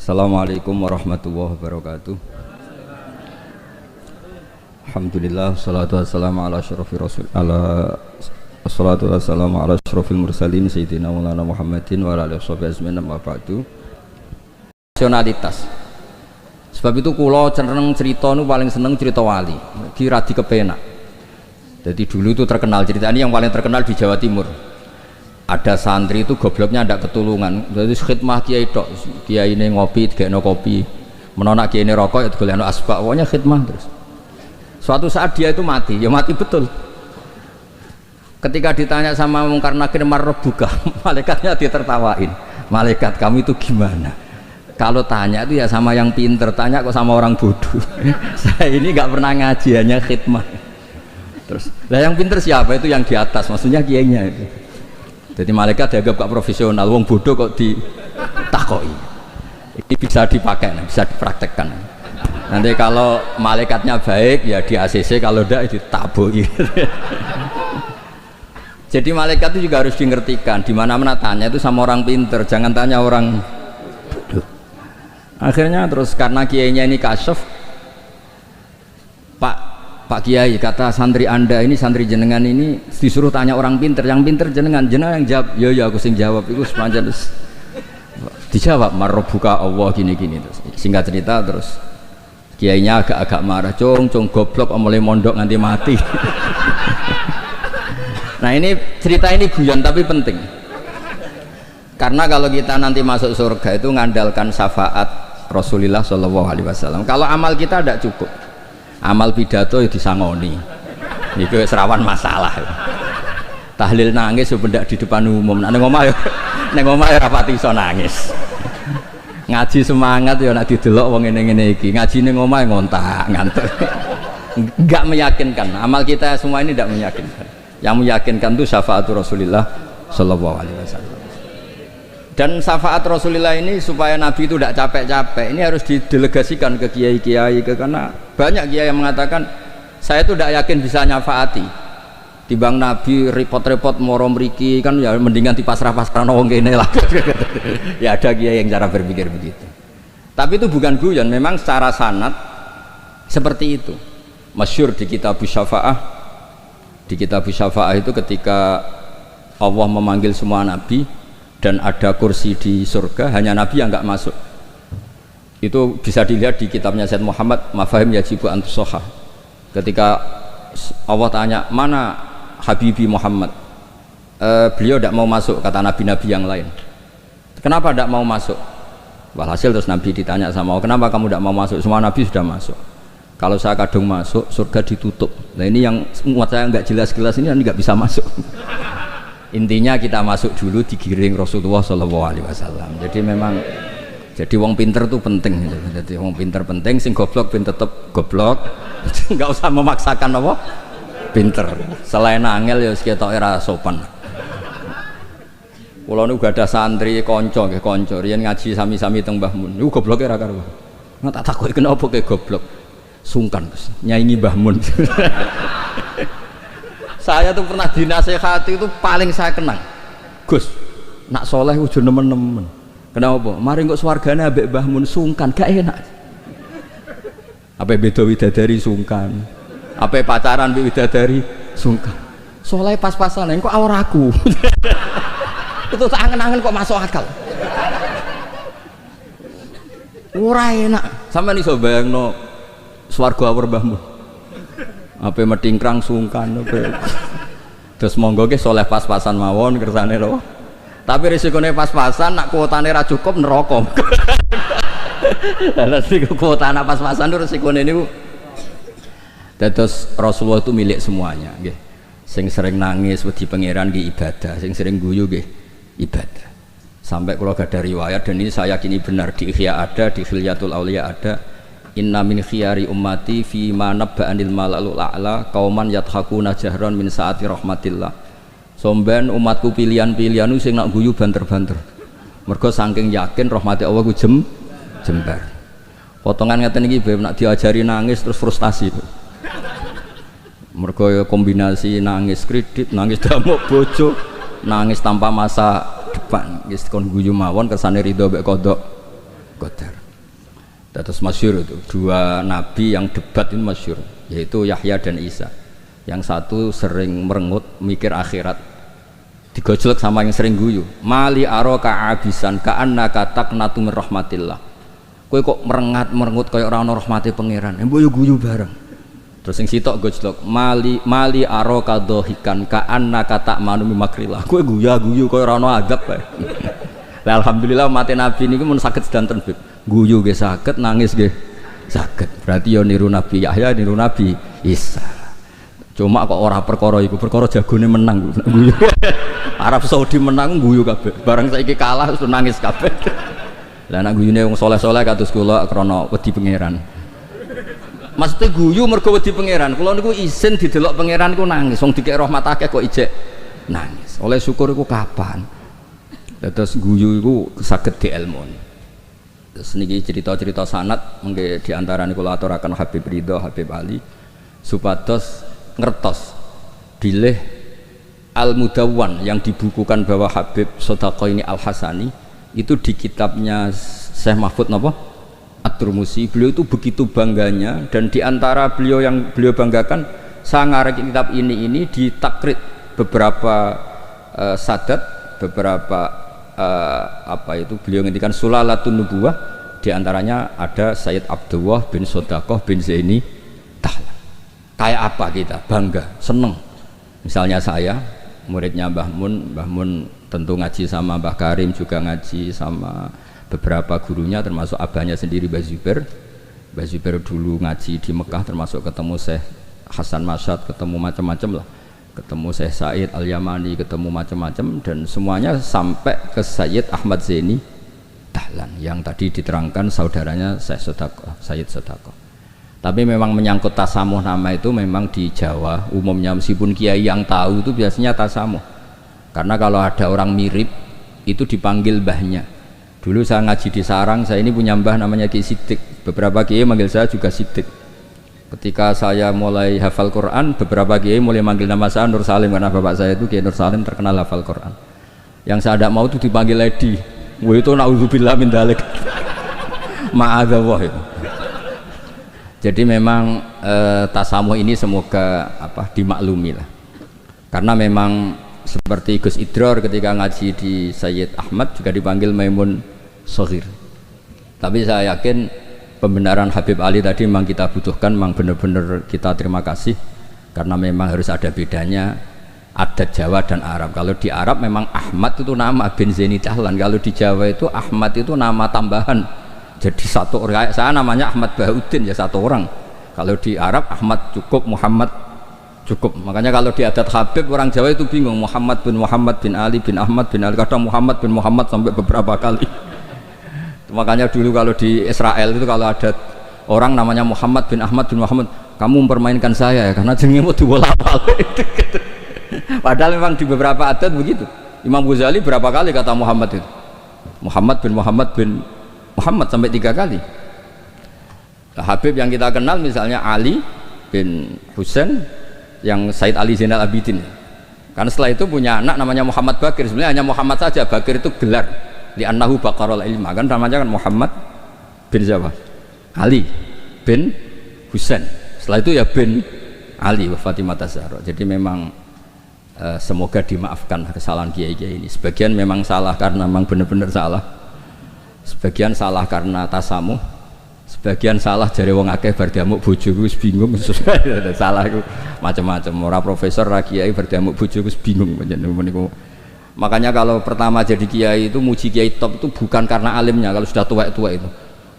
Assalamualaikum warahmatullahi wabarakatuh. Alhamdulillah, salatu wassalamu ala asyrafir rasul salatu wassalamu ala asyrafil mursalin sayyidina Maulana Muhammadin wa ala alihi washabihi ajmain, amma ba'du. Rasionalitas. Sebab itu kula cenderung cerita nu paling seneng cerita wali. Kira dikepenak. Jadi dulu itu terkenal cerita ini yang paling terkenal di Jawa Timur. Ada santri itu gobloknya ndak ketulungan. Jadi khidmah kiai tok. Kiai ini ngopi, digekno kopi. Menolak kiai ini rokok, ya digolekno asbak. Pokoknya khidmah terus. Suatu saat dia itu mati, ya mati betul. Ketika ditanya sama Mungkar Nakir marrobuka, malaikatnya ditertawain. Malaikat kamu itu gimana? Kalau tanya itu ya sama yang pinter, tanya kok sama orang bodoh. Saya ini nggak pernah ngaji, hanya khidmah. Terus, lah yang pinter siapa? Itu yang di atas, maksudnya kiainya itu. Jadi malaikat dianggap gak profesional, wong bodoh kok ditakoi. Ini bisa dipakai, bisa dipraktekkan. Nanti kalau malaikatnya baik ya di ACC, kalau enggak ditaboi. Jadi malaikat itu juga harus dimengertikan. Di mana-mana tanya itu sama orang pinter, jangan tanya orang bodoh. Akhirnya terus karena kiainya ini kasyaf, Pak Kiai, kata santri anda ini, santri jenengan ini disuruh tanya orang pinter, yang pinter jenengan yang jawab, ya aku sing jawab itu sepanjang terus dijawab marrobuka Allah gini-gini. Terus singkat cerita terus kiainya agak-agak marah, cung goblok mulai mondok nganti mati. Nah ini cerita ini guyon tapi penting, karena kalau kita nanti masuk surga itu ngandalkan syafaat Rasulullah SAW. Kalau amal kita tidak cukup, amal pidato ya disangoni, itu serawan masalah. Tahlil nangis sebenarnya di depan umum, neng omah ya rapati iso nangis. Ngaji semangat ya nak didelok wong ngene-ngene iki, ngaji ning omah ngontak ngantuk. Enggak meyakinkan, amal kita semua ini tidak meyakinkan. Yang meyakinkan itu syafaat Rasulullah sallallahu alaihi wasallam. Dan syafaat Rasulullah ini supaya Nabi itu tidak capek-capek, ini harus didelegasikan ke kiai-kiai, karena banyak kiai yang mengatakan saya itu tidak yakin bisa nyafaati. Timbang Nabi repot-repot moro mriki kan ya mendingan dipasrah-pasrah wong kene lah. Ya ada kiai yang cara berpikir begitu. Tapi itu bukan guyon, memang secara sanad seperti itu. Masyhur di kitab Syafaah. Di kitab Syafaah itu ketika Allah memanggil semua nabi dan ada kursi di surga, hanya Nabi yang nggak masuk. Itu bisa dilihat di kitabnya Said Muhammad Mafahim Yajibu Antusoha. Ketika Allah tanya mana Habibi Muhammad, beliau tidak mau masuk, kata nabi-nabi yang lain. Kenapa tidak mau masuk? Walhasil terus Nabi ditanya sama Allah, kenapa kamu tidak mau masuk? Semua nabi sudah masuk. Kalau saya kadung masuk, surga ditutup. Nah ini yang muat saya nggak jelas-jelas ini nggak bisa masuk. Intinya kita masuk dulu digiring Rasulullah SAW. Jadi memang jadi wong pinter itu penting. Jadi wong pinter penting, sing goblok ben tetep goblok. Nggak usah memaksakan apa pinter. Selain angel ya ketok ora sopan. Kula niku gak ada santri kanca nggih kanca riyen ngaji sami-sami teng Mbah Mun. Niku gobloke ra karuan. Nggak tak takoki kenapa ke goblok. Sungkan Gus, nyaingi Mbah Mun. Saya tuh pernah dinasehati itu paling saya kenang. Gus, nak soleh ujo nemen-nemen. Kenapa? Mari kok swargane ambek Mbah Mun sungkan, gak enak. Apa beda widadari sungkan? Apa pacaran mbek widadari sungkan? Soleh pas-pasan, kok awor aku. Itu tak angen-angen kok masuk akal. Ora enak. Sampeyan iso bayangno swarga awor Mbah Mun. Apa metingkrang sungkan apa. Terus monggo ke soleh pas-pasan mawon kersane lho. Tapi risikone pas-pasan nak kuotane ra cukup neraka. Lah nek kuota anak pas-pasan itu risikone niku. Dados Rasulullah itu milik semuanya nggih. Sing sering nangis wedi pangeran nggih ibadah, sing sering guyu nggih ibadah. Sampai kalau gak ada riwayat, dan ini saya yakini benar, di Ihya ada, di Khilyatul Auliya ada. Inna min khiyari ummati fi ma nabba'anil malalul a'la qauman yadhakuna jahran min saati rahmatillah. Somben umatku pilihan-pilihan sing nak guyu banter-banter. Mergo saking yakin rahmati Allah ku jembar. Potongan ngeten iki nak diajari nangis terus frustasi. Mergo kombinasi nangis kredit, nangis damuk bojo, nangis tanpa masa depan. Wis kon guyu mawon kersane ridho mek kodok qadar. Terus masyhur itu dua nabi yang debat ini masyhur, yaitu Yahya dan Isa. Yang satu sering merengut mikir akhirat, digojlok sama yang sering guyu. Mali aroka abisan ka annaka taqnatu min rahmatillah. Kowe kok merengut kaya ora ana rahmate pangeran. Mbok yo guyu bareng. Terus sing sitok gojlok mali aroka dohikan ka annaka ta'manu min makrillah. Kowe guyu kaya ora ana adab bae. Lah alhamdulillah mate nabi niku mun saged sedanten Bib. Guyu nggih saged, nangis nggih saged. Berarti yo niru Nabi Yahya, niru Nabi Isa. Cuma kok ora perkara iku, perkara jagone menang guyu. Arab Saudi menang guyu kabeh. Bareng saiki kalah terus nangis kabeh. Lah nek guyune wong saleh-saleh kados kula krana wedi pangeran. Maksudnya guyu mergo wedi pangeran. Kula niku isin didelok pangeran niku nangis. Wong dikek rahmat akeh kok ijek nangis. Oleh syukur iku kapan? Terus guyu iku saged dielmoni. Terus niki cerita-cerita sanad mengke diantarane kula aturaken Habib Ridho, Habib Ali supados ngertos bilih Al-Mudawwan yang dibukukan bahwa Habib Sodaqah ini Al-Hasani itu di kitabnya Syekh Mahfud napa? At-Turmusi. Beliau itu begitu bangganya, dan diantara beliau yang beliau banggakan saya ngarek kitab ini ditakrit beberapa sadat, beberapa apa itu beliau ngendikan Sulalatun Nubuwah, diantaranya ada Sayyid Abdullah bin Sodaqah bin Zaini Tahlan. Kayak apa kita bangga, seneng. Misalnya saya muridnya Mbah Mun tentu ngaji sama Mbah Karim, juga ngaji sama beberapa gurunya termasuk abahnya sendiri Mbah Zubair dulu ngaji di Mekah, termasuk ketemu Syekh Hasan Masyad, ketemu macam-macam lah, ketemu Syekh Said Al-Yamani, ketemu macam-macam, dan semuanya sampai ke Sayyid Ahmad Zaini Tahlan yang tadi diterangkan saudaranya Sayyid Sodaqah. Tapi memang menyangkut tasamuh nama itu memang di Jawa umumnya, meskipun kiai yang tahu itu biasanya tasamuh, karena kalau ada orang mirip itu dipanggil mbahnya. Dulu saya ngaji di Sarang, saya ini punya mbah namanya Ki Siddiq, beberapa kiai manggil saya juga Siddiq. Ketika saya mulai hafal Quran, beberapa kiai mulai manggil nama saya Nur Salim, karena bapak saya itu Kiai Nur Salim terkenal hafal Quran. Yang saya tidak mau itu dipanggil Lady. Wah itu naudzubillah min dzalik. Ma'adzallah itu. Jadi memang tasamuh ini semoga dimaklumi lah. Karena memang seperti Gus Idror ketika ngaji di Sayyid Ahmad juga dipanggil Maimun Soghir. Tapi saya yakin pembenaran Habib Ali tadi memang kita butuhkan, memang benar-benar kita terima kasih, karena memang harus ada bedanya adat Jawa dan Arab. Kalau di Arab memang Ahmad itu nama bin Zaini Tahlan, kalau di Jawa itu Ahmad itu nama tambahan. Jadi satu orang, saya namanya Ahmad Bahuddin ya satu orang. Kalau di Arab Ahmad cukup, Muhammad cukup. Makanya kalau di adat Habib orang Jawa itu bingung, Muhammad bin Ali bin Ahmad bin Ali, kadang Muhammad bin Muhammad sampai beberapa kali. Makanya dulu kalau di Israel itu kalau ada orang namanya Muhammad bin Ahmad bin Muhammad, kamu mempermainkan saya ya, karena jenengmu dibolak-balik. Padahal memang di beberapa adat begitu. Imam Ghazali berapa kali kata Muhammad itu? Muhammad bin Muhammad sampai 3 kali. Nah, Habib yang kita kenal misalnya Ali bin Husain yang Said Ali Zainal Abidin. Karena setelah itu punya anak namanya Muhammad Bakir. Sebenarnya hanya Muhammad saja, Bakir itu gelar. Li'annahu baqarul ilma, kan namanya kan Muhammad bin siapa? Ali bin Husain. Setelah itu ya bin Ali wa Fatimah Zahra. Jadi memang semoga dimaafkan kesalahan kiai-kiai ini. Sebagian memang salah karena memang benar-benar salah. Sebagian salah karena tasamuh. Sebagian salah jare wong akeh bar diamuk bojoku wis bingung. Salah iku macam-macam. Ora profesor, ora kiai bar diamuk bojoku wis bingung niku. Makanya kalau pertama jadi kiai itu muji kiai top itu bukan karena alimnya. Kalau sudah tua-tua itu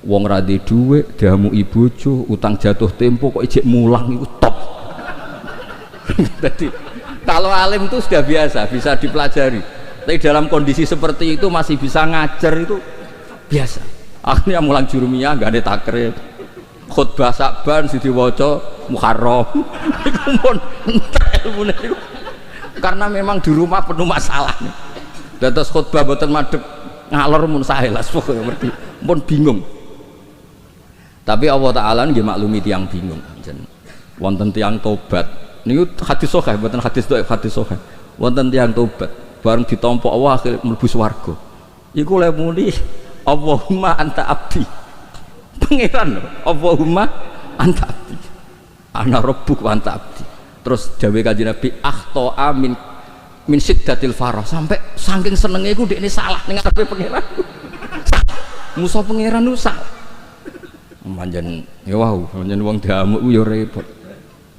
wong ra duwe dhuwit, diamuki bojo, utang jatuh tempo kok ijek mulang itu top. Jadi kalau alim itu sudah biasa, bisa dipelajari. Tapi dalam kondisi seperti itu masih bisa ngajar itu biasa. Akhirnya mulang jurumiyah gak ada takrib, khutbah Sa'ban sidi waca Muharram. Iku mun entek ilmune niku. Karena memang di rumah penuh masalah. Dados khutbah mboten madhep ngalor mun saelas pokoke ngerti. Mun bingung. Tapi Allah Taala nggih maklumi tiyang bingung. Wonten tiyang tobat. Niku hadis sahih, mboten hadis dhaif, hadis sahih. Wonten tiyang tobat, bareng ditampa Allah akhire mlebu swarga. Iku le muni Allahumma anta abdi. Pangeran Allahumma anta abdi. Ana rabbuk wa anta abdi. Terus dawuh Kanjeng Nabi akhta min siddatil farah, sampai saking senenge iku dekne salah ning ngarepe pangeran. Musa pangeran ku salah. Manjen ya wow, manjen wong diamuk ku ya repot.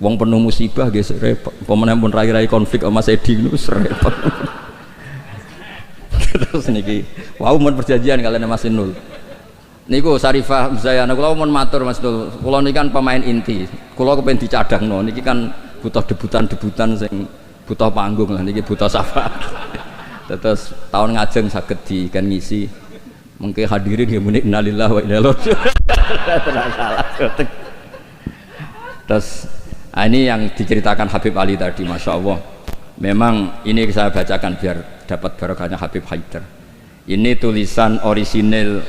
Wong penuh musibah nggih repot. Pemene pun rai-rai konflik sama Mas Edi niku repot. Terus niki wau mun perjanjian kalian Mas Nul. Niku Sarifah Zayana kula mun matur Mas Nul. Kula niki kan pemain inti. Kula kepen dicadangno. Niki kan butuh debutan-debutan sing butuh panggung lah niki butuh syafaat. Terus tahun ngajeng saged di kan ngisi. Mengke hadirin nggih muni innalillahi wa inna ilaihi raji'un. Terus ini yang diceritakan Habib Ali tadi, Masya Allah. Memang ini saya bacakan biar dapat barokahnya Habib Haidar. Ini tulisan orisinil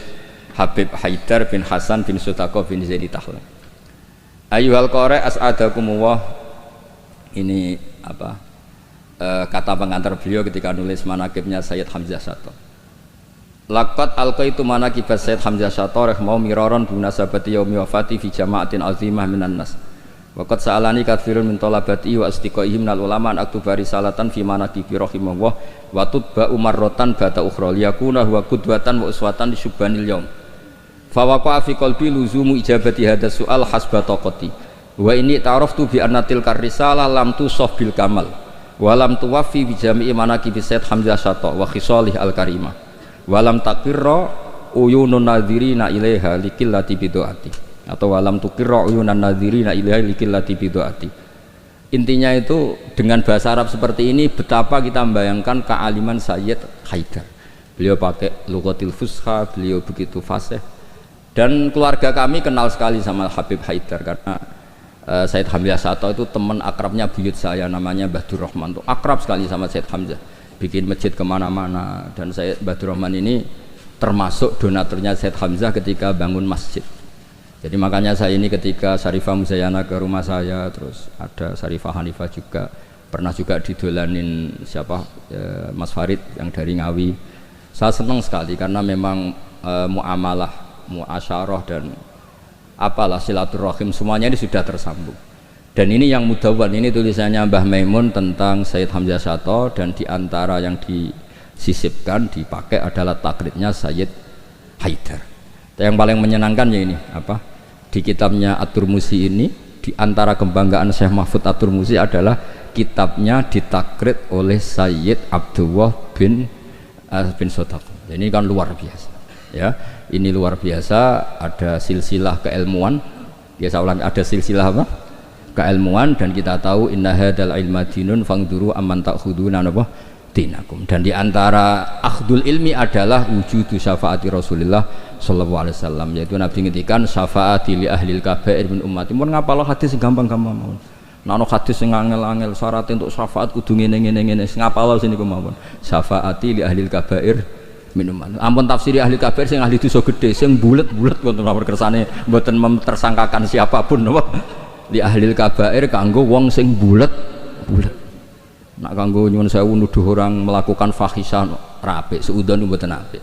Habib Haidar bin Hasan bin Sutaqo bin Zaidi Tahlan. Ayyuhal qari as'adakumullah. Ini apa? Kata pengantar beliau ketika nulis manaqibnya Sayyid Hamzah Syato. Laqad alqaitu manaqib Sayyid Hamzah Syato rahimahullah miraran binasabati yaumi wafati fi jama'atin azimah minan nas. Waqad sa'alani katsirun min talabati wa astiqaihim minal ulama an aktuba risalatan fi manaqibi rahimahullah wa tutba umarratan bata ukhra liyakuna huwa qudwatan wa uswatan li syubbanil yaum. Fa waqa'a fi qalbi luzumu ijabati hadzal su'al hasba taqati. Wa inni ta'araftu bi anna tilka risalah lam tusaf bil kamal wa lam tuwaffi bi jami'i manaqibi Sayyid Hamzah Syato wa khisalih al karimah wa lam taqirra uyunun nadhirina ilaiha likillati bidu'ati. Atau walam tukirra uyunan nadhirina ilaiha likillati bidu'ati. Intinya itu dengan bahasa Arab seperti ini betapa kita membayangkan kealiman Sayyid Haidar. Beliau pakai lughatil fusha, beliau begitu fasih. Dan keluarga kami kenal sekali sama Habib Haidar karena Sayyid Hamzah Syato itu teman akrabnya buyut saya namanya Badur Rahman, tuh akrab sekali sama Sayyid Hamzah, bikin masjid kemana-mana. Dan Sayyid Badur Rahman ini termasuk donaturnya Sayyid Hamzah ketika bangun masjid. Jadi makanya saya ini ketika Sarifah Muzayana ke rumah saya, terus ada Sarifah Hanifah juga, pernah juga didolanin siapa Mas Farid yang dari Ngawi. Saya senang sekali karena memang muamalah, muasyarah dan apalah silaturahim semuanya ini sudah tersambung. Dan ini yang mudawwan, ini tulisannya Mbah Maimun tentang Sayyid Hamzah Syato, dan diantara yang disisipkan dipakai adalah taklidnya Sayyid Haidar. Yang paling menyenangkan ya ini apa? Di kitabnya At-Turmusi ini, di antara kebanggaan Syekh Mahfud At-Turmusi adalah kitabnya ditakrid oleh Sayyid Abdullah bin Sotaq. Ini kan luar biasa. Ya, ini luar biasa. Ada silsilah keilmuan. Ya saya ulang, ada silsilah apa? Keilmuan, dan kita tahu inna hadzal ilma dinun fangduru amman ta'khuduna apa? Dinakum. Dan diantara akhdul ilmi adalah wujudu syafaati Rasulullah sallallahu alaihi wasallam, yaitu Nabi ngendikan syafaati li ahlil kabair min ummati. Mun ngapalo hadis gampang-gampang mawon. Nek ana hadis sing angel-angel syarat untuk syafaat kudu ngene-ngene ngapalo sini mawon. Syafaati li ahlil kabair min ummati. Ampun tafsiri ahli kabair sing ahli dosa gedhe sing bulet-bulet wonten nomor kersane mboten memtersangkakan siapapun napa. Li ahlil kabair kanggo wong sing bulet-bulet. Nak kanggo nyuwun sewu nuduh orang melakukan fahisah rapik seudon mboten apik.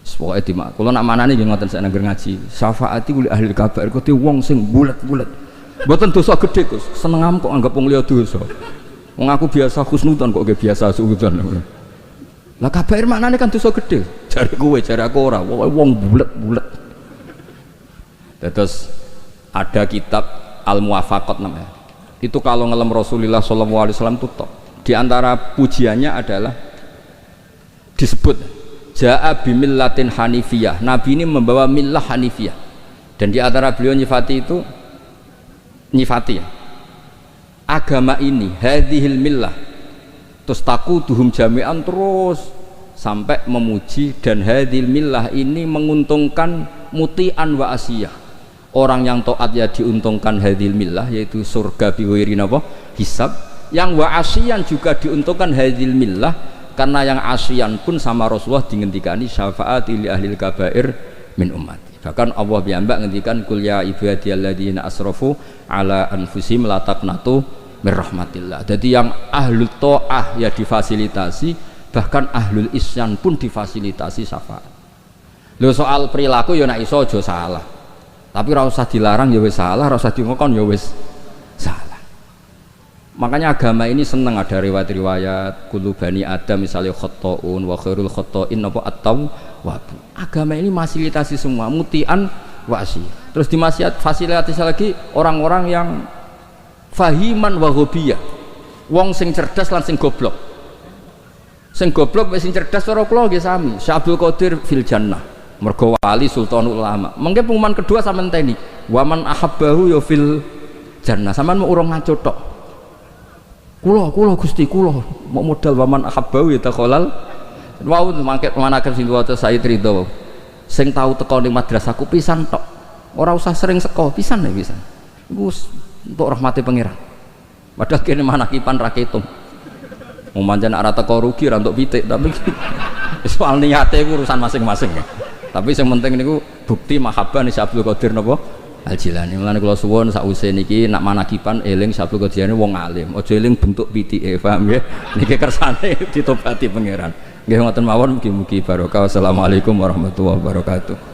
Pokoke dimak. Kula nak manane nggih ngoten sak nangger ngaji. Syafaati li ahli kabair kudu wong sing bulet-bulet. Mboten dosa gedhe Gus. Senengam kok anggap wong liya dosa. Wong aku biasa husnudzon kok nggih biasa suudzon. Lah kabair maknane kan dosa gedhe. Jare kowe, jare aku ora. Wong bulet-bulet. Terus ada kitab Al-Muwafaqat namanya. Itu kalau ngelem Rasulullah sallallahu alaihi wasallam itu tok. Di antara pujiannya adalah disebut Ja'a bimillatin hanifiyah. Nabi ini membawa millah hanifiyah. Dan di antara beliau nyifati itu ya. Agama ini hadhil millah tustaquduhum jami'an, terus sampai memuji, dan hadhil millah ini menguntungkan muti'an wa asiyah. Orang yang taat ya diuntungkan hadhil millah, yaitu surga biwiri napa hisab. Yang wa asyian juga diuntungkan hadhil millah, karena yang asyian pun sama Rasulullah dingendikani syafaati li ahlil kabair min ummati. Bahkan Allah piyambak ngendikan kul ya ibadiyalladzina asrafu ala anfusihim la taqnatu mir rahmatillah. Jadi yang ahlul taah ya difasilitasi, bahkan ahlul isyan pun difasilitasi syafaat. Lho soal perilaku ya nek iso aja salah. Tapi ora usah dilarang ya wis salah, ora usah dingokon ya wis salah. Makanya agama ini seneng ada riwayat-riwayat kullu bani Adam misalnya khotoun wa khairul khotoin apa at-tawwab. Agama ini fasilitasi semua mutian wasi. Terus fasilitasi lagi orang-orang yang fahiman wa ghobiyah. Wong sing cerdas lan sing goblok. Sing goblok sing cerdas cara kula nggih sami. Syekh Abdul Qadir fil jannah. Mergo wali sultanul ulama. Mengke pengumuman kedua sampean teni. Waman ahabbahu ya fil jannah. Sampean mau urung ngaco tok. Kula Gusti kula mau modal waman ahabbahu ya takhalal. Wau mangke manaken sing waca Said Ridho. Sing tau teko ning madrasahku pisan tok. Ora usah sering seko, pisan ya pisan. Iku untuk rahmati pangeran. Padahal kene manakipan ra ketung. Wong pancen ora teko rugi ra entuk pitik tapi soal niate iku urusan masing-masing ya. Tapi yang penting niku bukti mahabbah nih Abdul Qadir napa Al-Jilani. Mulane kula suwun sakwise niki nak manakipan eling Abdul Qadir wong alim. Aja eling bentuk pitike, paham nggih? Niki kersane ditobati pangeran. Nggih ngoten mawon mugi-mugi barokah. Wassalamualaikum warahmatullahi wabarakatuh.